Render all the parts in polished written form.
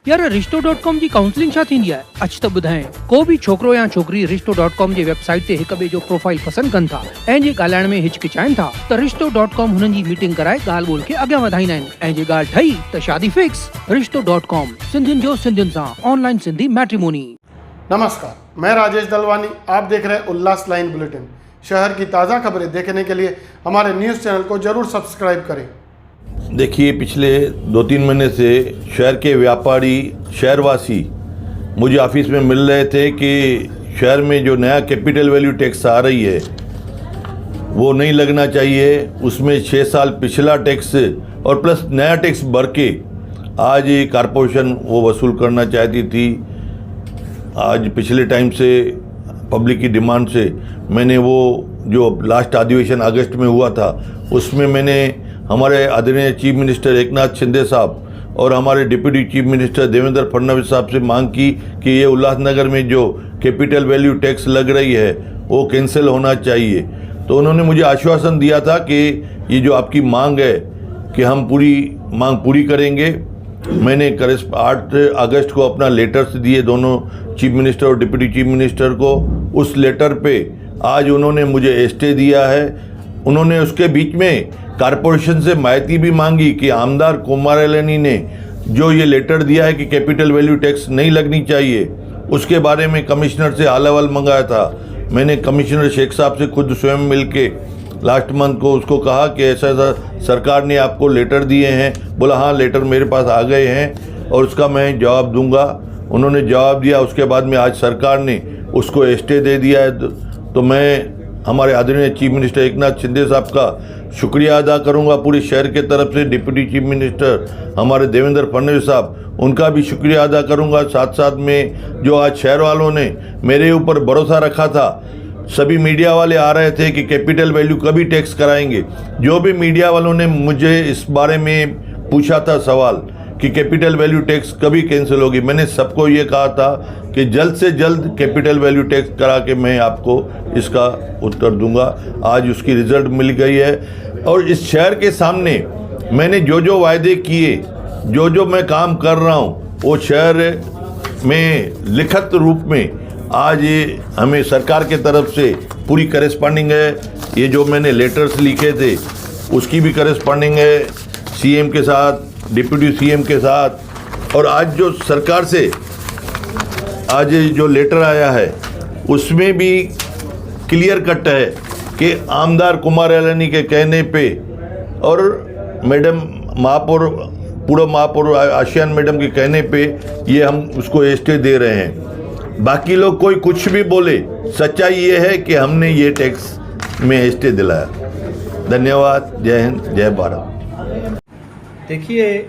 यार रिश्तो.com जी काउंसलिंग छा थींदी आहे अच त ॿुधाए। को भी छोकरो या छोकरी रिश्तो.com जी वेबसाइट ते हिक ॿिए जो प्रोफाइल पसंद कनि था ऐं जे ॻाल्हाइण में हिचकिचाइनि था त रिश्तो.com हुननि जी मीटिंग कराए ॻाल्हि ॿोल खे अॻियां वधाईंदा आहिनि ऐं जे ॻाल्हि ठही त शादी फिक्स। रिश्तो.com सिंधियुनि जो सिंधियुनि सां ऑनलाइन सिंधी मैट्रिमोनी। नमस्कार, मैं राजेश दलवानी। आप देख रहे हैं उल्लास लाइन बुलेटिन। शहर की ताज़ा खबरें देखने के लिए हमारे न्यूज़ चैनल को जरूर सब्सक्राइब करें। देखिए, पिछले 2-3 महीने से शहर के व्यापारी, शहरवासी मुझे ऑफिस में मिल रहे थे कि शहर में जो नया कैपिटल वैल्यू टैक्स आ रही है वो नहीं लगना चाहिए। उसमें 6 साल पिछला टैक्स और प्लस नया टैक्स भर के आज कारपोरेशन वो वसूल करना चाहती थी। आज पिछले टाइम से पब्लिक की डिमांड से मैंने वो जो लास्ट अधिवेशन अगस्त में हुआ था उसमें मैंने हमारे आदरणीय चीफ मिनिस्टर एकनाथ शिंदे साहब और हमारे deputy chief minister Devendra Fadnavis साहब से मांग की कि ये उल्लासनगर में जो कैपिटल वैल्यू टैक्स लग रही है वो कैंसिल होना चाहिए। तो उन्होंने मुझे आश्वासन दिया था कि ये जो आपकी मांग है कि हम पूरी मांग पूरी करेंगे। मैंने 8 अगस्त को अपना लेटर्स दिए दोनों चीफ मिनिस्टर और डिप्टी चीफ मिनिस्टर को। उस लेटर पे आज उन्होंने मुझे स्टे दिया है। उन्होंने उसके बीच में कारपोरेशन से माहिती भी मांगी कि आमदार कुमारलनी ने जो ये लेटर दिया है कि कैपिटल वैल्यू टैक्स नहीं लगनी चाहिए, उसके बारे में कमिश्नर से हाल अहवाल मंगाया था। मैंने कमिश्नर शेख साहब से खुद स्वयं मिल के लास्ट मंथ को उसको कहा कि ऐसा सरकार ने आपको लेटर दिए हैं। बोला हाँ, लेटर मेरे पास आ गए हैं और उसका मैं जवाब दूंगा। उन्होंने जवाब दिया। उसके बाद में आज सरकार ने उसको स्टे दे दिया है। तो मैं हमारे आदरणीय चीफ मिनिस्टर एकनाथ शिंदे साहब का शुक्रिया अदा करूंगा पूरे शहर के तरफ से। डिप्टी चीफ मिनिस्टर हमारे देवेंद्र फडणवीस साहब, उनका भी शुक्रिया अदा करूंगा। साथ साथ में जो आज शहर वालों ने मेरे ऊपर भरोसा रखा था, सभी मीडिया वाले आ रहे थे कि कैपिटल वैल्यू कभी टैक्स कराएंगे। जो भी मीडिया वालों ने मुझे इस बारे में पूछा था सवाल कि कैपिटल वैल्यू टैक्स कभी कैंसिल होगी, मैंने सबको ये कहा था कि जल्द से जल्द कैपिटल वैल्यू टैक्स करा के मैं आपको इसका उत्तर दूंगा। आज उसकी रिजल्ट मिल गई है और इस शहर के सामने मैंने जो जो वायदे किए, जो जो मैं काम कर रहा हूँ, वो शहर में लिखित रूप में आज ये हमें सरकार के तरफ से पूरी करेस्पॉन्डिंग है। ये जो मैंने लेटर्स लिखे थे उसकी भी करेस्पॉन्डिंग है सीएम के साथ, डिप्टी सीएम के साथ। और आज जो सरकार से आज जो लेटर आया है उसमें भी क्लियर कट है कि आमदार कुमारलनी के कहने पे और मैडम महापौर, पूर्व महापौर आशियान मैडम के कहने पे ये हम उसको स्टे दे रहे हैं। बाकी लोग कोई कुछ भी बोले, सच्चाई ये है कि हमने ये टैक्स में स्टे दिलाया। धन्यवाद। जय हिंद, जय भारत। देखिए,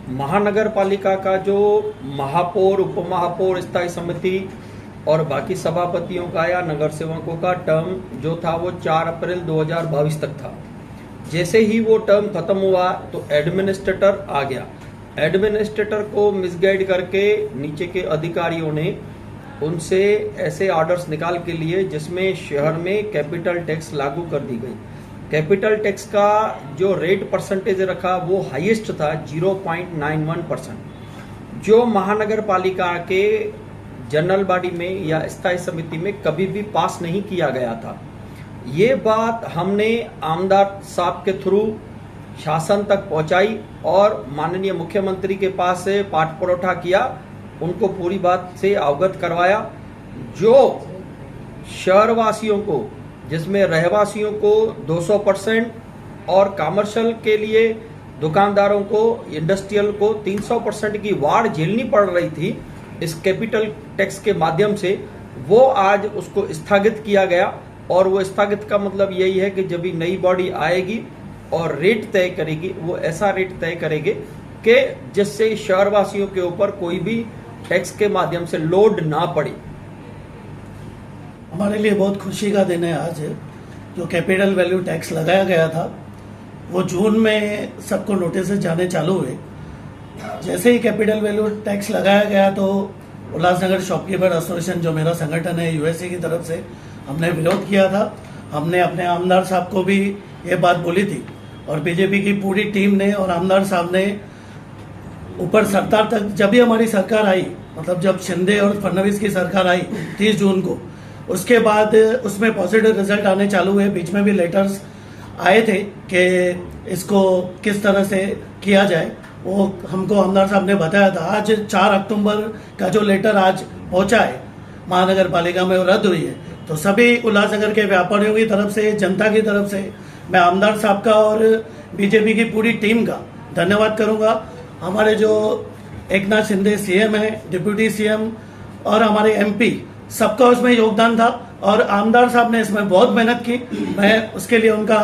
महानगर पालिका का जो महापौर, उप महापौर, स्थायी समिति और बाकी सभापतियों का या नगर सेवकों का टर्म जो था वो 4 अप्रैल 2022 तक था। जैसे ही वो टर्म खत्म हुआ तो एडमिनिस्ट्रेटर आ गया। एडमिनिस्ट्रेटर को मिसगाइड करके नीचे के अधिकारियों ने उनसे ऐसे ऑर्डर्स निकाल के लिए जिसमें शहर में कैपिटल टैक्स लागू कर दी गई। कैपिटल टैक्स का जो रेट परसेंटेज रखा वो हाईएस्ट था 0.91%, जो महानगर पालिका के जनरल बॉडी में या स्थायी समिति में कभी भी पास नहीं किया गया था। ये बात हमने आमदार साहब के थ्रू शासन तक पहुंचाई और माननीय मुख्यमंत्री के पास से पाठ परोठा किया, उनको पूरी बात से अवगत करवाया। जो शहरवासियों को, जिसमें रहवासियों को 200% और कमर्शियल के लिए दुकानदारों को, इंडस्ट्रियल को 300% की वाड़ झेलनी पड़ रही थी इस कैपिटल टैक्स के माध्यम से, वो आज उसको स्थगित किया गया। और वो स्थगित का मतलब यही है कि जब भी नई बॉडी आएगी और रेट तय करेगी, वो ऐसा रेट तय करेगी कि जिससे शहरवासियों के ऊपर कोई भी टैक्स के माध्यम से लोड ना पड़े। हमारे लिए बहुत खुशी का दिन है आज। जो कैपिटल वैल्यू टैक्स लगाया गया था वो जून में सबको नोटिस जाने चालू हुए। जैसे ही कैपिटल वैल्यू टैक्स लगाया गया तो उल्लासनगर शॉपकीपर एसोसिएशन, जो मेरा संगठन है, यूएसए की तरफ से हमने विरोध किया था। हमने अपने आमदार साहब को भी ये बात बोली थी और बीजेपी की पूरी टीम ने और आमदार साहब ने ऊपर सरकार तक जब भी हमारी सरकार आई, मतलब जब शिंदे और फडणवीस की सरकार आई 30 जून को, उसके बाद उसमें पॉजिटिव रिजल्ट आने चालू हुए। बीच में भी लेटर्स आए थे कि इसको किस तरह से किया जाए, वो हमको आमदार साहब ने बताया था। आज 4 अक्टूबर का जो लेटर आज पहुंचा है महानगर पालिका में, वो रद्द हुई है। तो सभी उल्लासनगर के व्यापारियों की तरफ से, जनता की तरफ से मैं आमदार साहब का और बीजेपी की पूरी टीम का धन्यवाद करूंगा। हमारे जो एकनाथ शिंदे सीएम है, डिप्यूटी सीएम और हमारे एमपी, सबका उसमें योगदान था और आमदार साहब ने इसमें बहुत मेहनत की। मैं उसके लिए उनका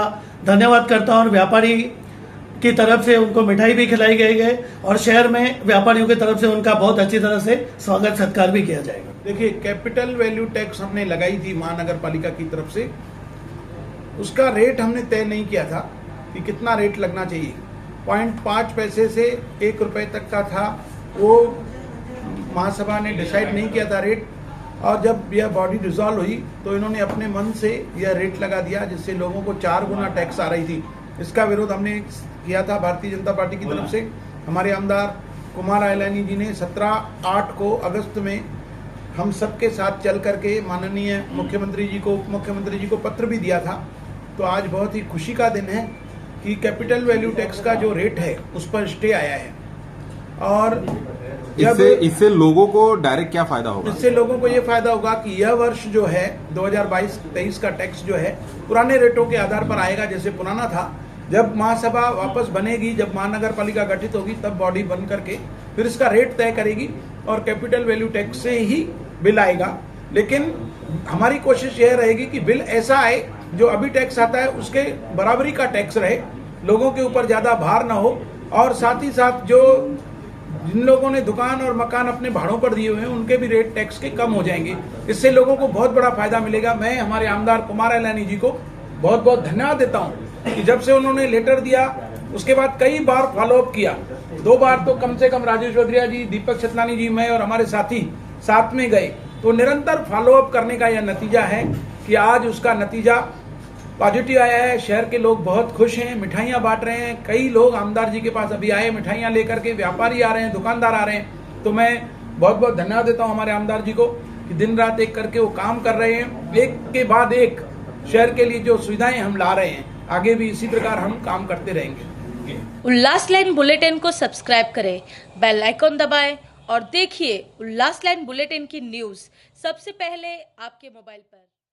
धन्यवाद करता हूं और व्यापारी की तरफ से उनको मिठाई भी खिलाई गई है और शहर में व्यापारियों की तरफ से उनका बहुत अच्छी तरह से स्वागत सत्कार भी किया जाएगा। देखिए, कैपिटल वैल्यू टैक्स हमने लगाई थी महानगर पालिका की तरफ से। उसका रेट हमने तय नहीं किया था कि कितना रेट लगना चाहिए। 0.5 पैसे से 1 रुपए तक का था, वो महासभा ने डिसाइड नहीं किया था रेट। और जब यह बॉडी डिसॉल्व हुई तो इन्होंने अपने मन से यह रेट लगा दिया, जिससे लोगों को 4 गुना टैक्स आ रही थी। इसका विरोध हमने किया था भारतीय जनता पार्टी की तरफ से। हमारे आमदार कुमार आयलानी जी ने 17/8 को अगस्त में हम सबके साथ चल करके माननीय मुख्यमंत्री जी को, उप मुख्यमंत्री जी को पत्र भी दिया था। तो आज बहुत ही खुशी का दिन है कि कैपिटल वैल्यू टैक्स का जो रेट है उस पर स्टे आया है। और इससे लोगों को डायरेक्ट क्या फायदा होगा? इससे लोगों को ये फायदा होगा कि यह वर्ष जो है 2022-23 का टैक्स जो है पुराने रेटों के आधार पर आएगा, जैसे पुराना था। जब महासभा वापस बनेगी, जब महानगर पालिका गठित होगी, तब बॉडी बन करके फिर इसका रेट तय करेगी और कैपिटल वैल्यू टैक्स से ही बिल आएगा। लेकिन हमारी कोशिश यह रहेगी कि बिल ऐसा आए जो अभी टैक्स आता है उसके बराबरी का टैक्स रहे, लोगों के ऊपर ज्यादा भार ना हो। और साथ ही साथ जो जिन लोगों ने दुकान और मकान अपने भाड़ों पर दिए हुए हैं उनके भी रेट टैक्स के कम हो जाएंगे। इससे लोगों को बहुत बड़ा फायदा मिलेगा। मैं हमारे आमदार कुमार आयलानी जी को बहुत बहुत धन्यवाद देता हूं कि जब से उन्होंने लेटर दिया उसके बाद कई बार फॉलोअप किया। 2 बार तो कम से कम राजेश वद्रिया जी, दीपक छतलानी जी, मैं और हमारे साथी साथ में गए। तो निरंतर फॉलोअप करने का यह नतीजा है कि आज उसका नतीजा पॉजिटिव आया है। शहर के लोग बहुत खुश हैं, मिठाइयाँ बांट रहे हैं। कई लोग आमदार जी के पास अभी आए मिठाइयाँ लेकर के, व्यापारी आ रहे हैं, दुकानदार आ रहे हैं। तो मैं बहुत बहुत धन्यवाद देता हूँ हमारे आमदार जी को कि दिन रात एक करके वो काम कर रहे हैं। एक के बाद एक शहर के लिए जो सुविधाएं हम ला रहे हैं, आगे भी इसी प्रकार हम काम करते रहेंगे। उल्लास लाइन बुलेटिन को सब्सक्राइब करें, बेल आइकॉन दबाएं और देखिए उल्लास लाइन बुलेटिन की न्यूज़ सबसे पहले आपके मोबाइल पर।